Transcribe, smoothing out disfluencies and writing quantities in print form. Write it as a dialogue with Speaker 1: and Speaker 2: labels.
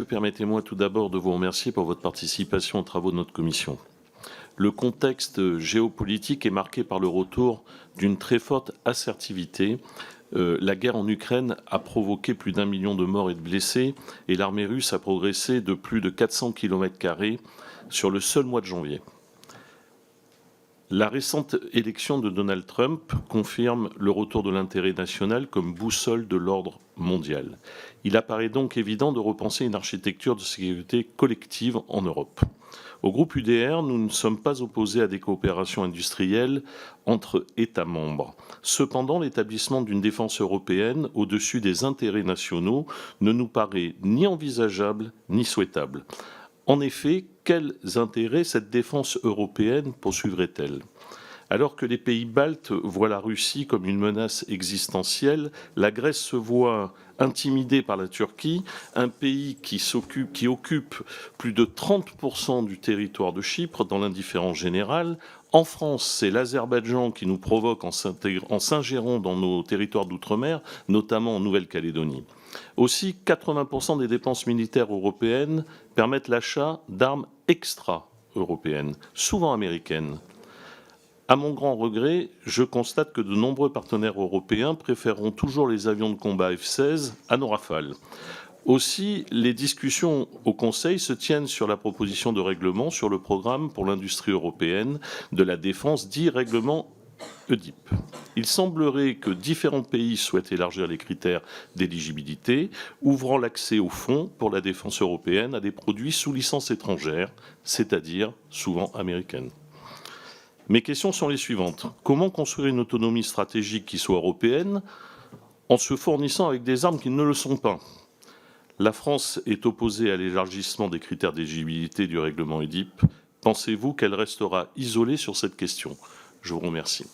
Speaker 1: Permettez-moi tout d'abord de vous remercier pour votre participation aux travaux de notre commission. Le contexte géopolitique est marqué par le retour d'une très forte assertivité. La guerre en Ukraine a provoqué plus d'1 million de morts et de blessés et l'armée russe a progressé de plus de 400 km² sur le seul mois de janvier. La récente élection de Donald Trump confirme le retour de l'intérêt national comme boussole de l'ordre mondial. Il apparaît donc évident de repenser une architecture de sécurité collective en Europe. Au groupe UDR, nous ne sommes pas opposés à des coopérations industrielles entre États membres. Cependant, l'établissement d'une défense européenne au-dessus des intérêts nationaux ne nous paraît ni envisageable ni souhaitable. En effet, quels intérêts cette défense européenne poursuivrait-elle ? Alors que les pays baltes voient la Russie comme une menace existentielle, la Grèce se voit intimidée par la Turquie, un pays qui occupe plus de 30% du territoire de Chypre dans l'indifférence générale. En France, c'est l'Azerbaïdjan qui nous provoque en s'ingérant dans nos territoires d'outre-mer, notamment en Nouvelle-Calédonie. Aussi, 80% des dépenses militaires européennes permettent l'achat d'armes extra-européennes, souvent américaines. À mon grand regret, je constate que de nombreux partenaires européens préféreront toujours les avions de combat F-16 à nos Rafales. Aussi, les discussions au Conseil se tiennent sur la proposition de règlement sur le programme pour l'industrie européenne de la défense, dit règlement EDIP. Il semblerait que différents pays souhaitent élargir les critères d'éligibilité, ouvrant l'accès aux fonds pour la défense européenne à des produits sous licence étrangère, c'est-à-dire souvent américaine. Mes questions sont les suivantes. Comment construire une autonomie stratégique qui soit européenne en se fournissant avec des armes qui ne le sont pas ? La France est opposée à l'élargissement des critères d'éligibilité du règlement EDIP. Pensez-vous qu'elle restera isolée sur cette question ? Je vous remercie.